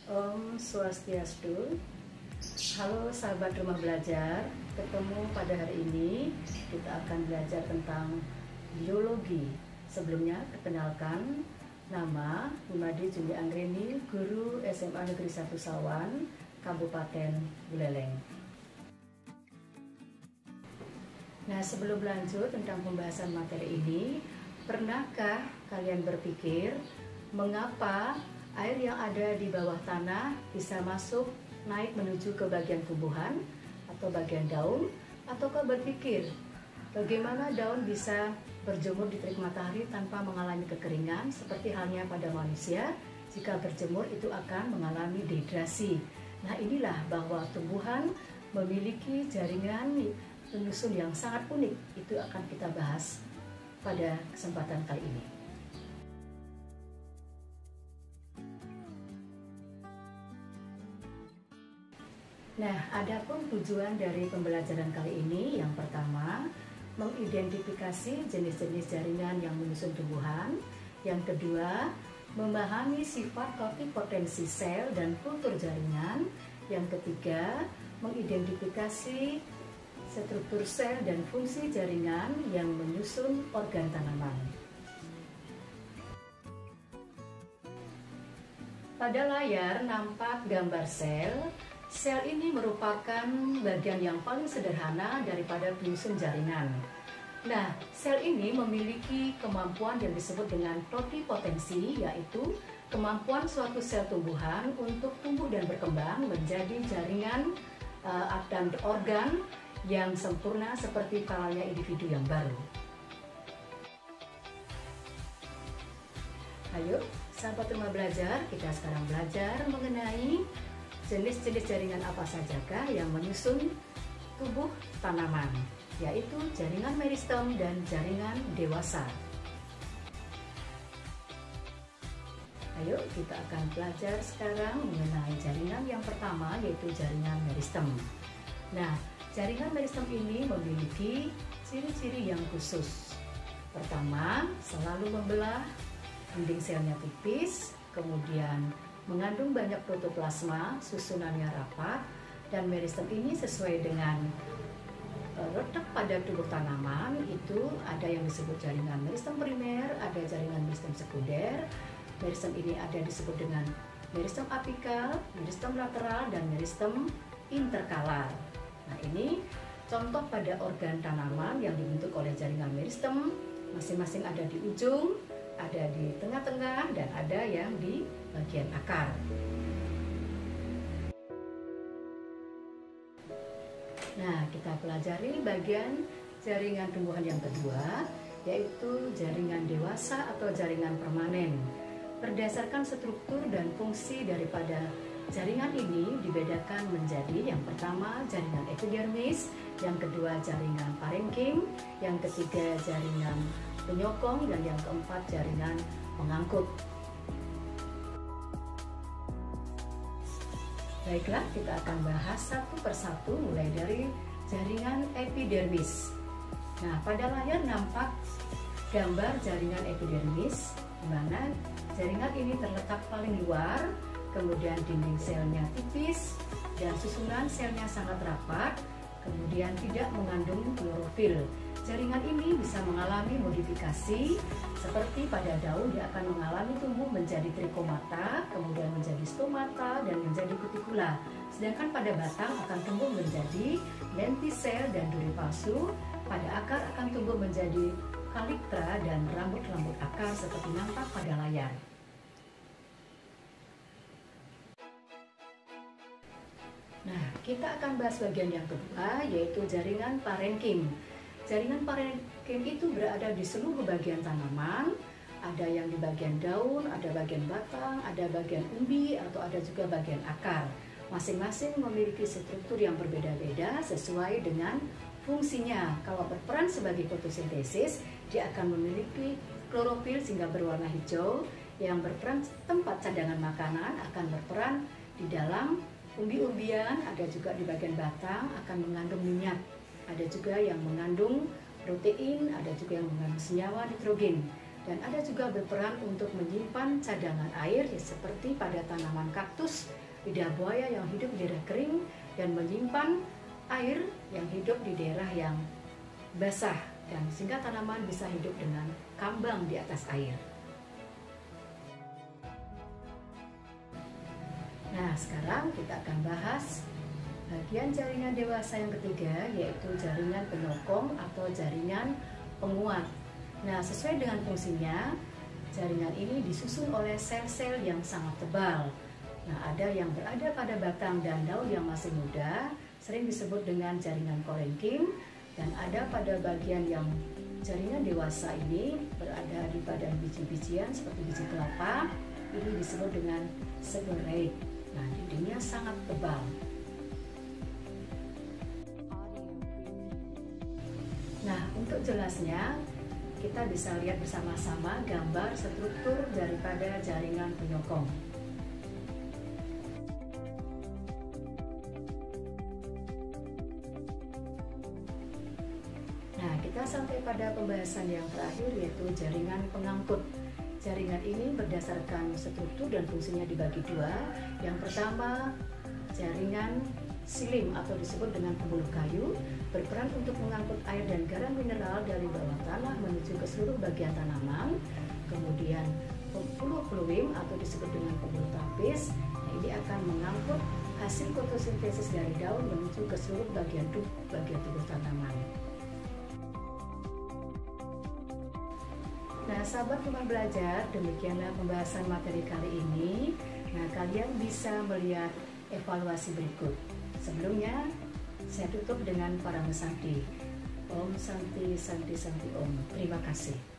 Om Swastiastu. Halo sahabat rumah belajar, ketemu pada hari ini kita akan belajar tentang biologi. Sebelumnya perkenalkan, nama Nimadi Juli Anggreni, guru SMA Negeri 1 Sawan, Kabupaten Buleleng. Nah, sebelum lanjut tentang pembahasan materi ini, pernahkah kalian berpikir mengapa air yang ada di bawah tanah bisa masuk naik menuju ke bagian tumbuhan atau bagian daun? Ataukah berpikir bagaimana daun bisa berjemur di terik matahari tanpa mengalami kekeringan, seperti halnya pada manusia? Jika berjemur itu akan mengalami dehidrasi. Nah, inilah bahwa tumbuhan memiliki jaringan penyusun yang sangat unik. Itu akan kita bahas pada kesempatan kali ini. Nah, adapun tujuan dari pembelajaran kali ini, yang pertama, mengidentifikasi jenis-jenis jaringan yang menyusun tumbuhan. Yang kedua, memahami sifat totipotensi sel dan kultur jaringan. Yang ketiga, mengidentifikasi struktur sel dan fungsi jaringan yang menyusun organ tanaman. Pada layar nampak gambar sel. Sel ini merupakan bagian yang paling sederhana daripada penyusun jaringan. Nah, sel ini memiliki kemampuan yang disebut dengan totipotensi, yaitu kemampuan suatu sel tumbuhan untuk tumbuh dan berkembang menjadi jaringan dan organ yang sempurna seperti halnya individu yang baru. Ayo, sahabat rumah belajar, kita sekarang belajar mengenai jenis-jenis jaringan apa sajakah yang menyusun tubuh tanaman, yaitu jaringan meristem dan jaringan dewasa. Ayo, kita akan belajar sekarang mengenai jaringan yang pertama, yaitu jaringan meristem. Nah, jaringan meristem ini memiliki ciri-ciri yang khusus. Pertama, selalu membelah, dinding selnya tipis, kemudian mengandung banyak protoplasma, susunannya rapat, dan meristem ini sesuai dengan letak pada tubuh tanaman. Itu ada yang disebut jaringan meristem primer, ada jaringan meristem sekunder. Meristem ini ada disebut dengan meristem apikal, meristem lateral, dan meristem interkalar. Nah, ini contoh pada organ tanaman yang dibentuk oleh jaringan meristem. Masing-masing ada di ujung, ada di tengah-tengah, dan ada yang di bagian akar. Nah, kita pelajari bagian jaringan tumbuhan yang kedua, yaitu jaringan dewasa atau jaringan permanen. Berdasarkan struktur dan fungsi daripada jaringan ini dibedakan menjadi yang pertama jaringan epidermis, yang kedua jaringan parenkim, yang ketiga jaringan penyokong, dan yang keempat jaringan pengangkut. Baiklah, kita akan bahas satu persatu mulai dari jaringan epidermis. Nah, pada layar nampak gambar jaringan epidermis, di mana jaringan ini terletak paling luar, kemudian dinding selnya tipis, dan susunan selnya sangat rapat, kemudian tidak mengandung klorofil. Jaringan ini bisa mengalami modifikasi, seperti pada daun dia akan mengalami tumbuh menjadi trikomata, kemudian menjadi stomata, dan menjadi kutikula. Sedangkan pada batang akan tumbuh menjadi lentisel dan duri palsu, pada akar akan tumbuh menjadi kaliktra dan rambut-rambut akar seperti nampak pada layar. Nah, kita akan bahas bagian yang kedua, yaitu jaringan parenkim. Jaringan parenkim itu berada di seluruh bagian tanaman, ada yang di bagian daun, ada bagian batang, ada bagian umbi, atau ada juga bagian akar. Masing-masing memiliki struktur yang berbeda-beda sesuai dengan fungsinya. Kalau berperan sebagai fotosintesis, dia akan memiliki klorofil sehingga berwarna hijau. Yang berperan tempat cadangan makanan akan berperan di dalam umbi-umbian, ada juga di bagian batang akan mengandung minyak. Ada juga yang mengandung protein, ada juga yang mengandung senyawa nitrogen. Dan ada juga berperan untuk menyimpan cadangan air seperti pada tanaman kaktus, lidah buaya yang hidup di daerah kering dan menyimpan air yang hidup di daerah yang basah, dan sehingga tanaman bisa hidup dengan kambang di atas air. Nah, sekarang kita akan bahas bagian jaringan dewasa yang ketiga, yaitu jaringan penyokong atau jaringan penguat. Nah, sesuai dengan fungsinya, jaringan ini disusun oleh sel-sel yang sangat tebal. Nah, ada yang berada pada batang dan daun yang masih muda, sering disebut dengan jaringan korenking, dan ada pada bagian yang jaringan dewasa ini berada di badan biji-bijian seperti biji kelapa, ini disebut dengan sebareik. Nah, dindingnya sangat tebal. Nah, untuk jelasnya, kita bisa lihat bersama-sama gambar struktur daripada jaringan penyokong. Nah, kita sampai pada pembahasan yang terakhir, yaitu jaringan pengangkut. Jaringan ini berdasarkan struktur dan fungsinya dibagi dua. Yang pertama, jaringan silim atau disebut dengan pembuluh kayu, berperan untuk mengangkut air dan garam mineral dari bawah tanah menuju ke seluruh bagian tanaman. Kemudian pembuluh fluim atau disebut dengan pembuluh tapis, nah ini akan mengangkut hasil fotosintesis dari daun menuju ke seluruh bagian tubuh tanaman. Nah, sahabat rumah belajar, demikianlah pembahasan materi kali ini. Nah, kalian bisa melihat evaluasi berikut. Sebelumnya, saya tutup dengan para Santi. Om Santi, Santi, Santi Om. Terima kasih.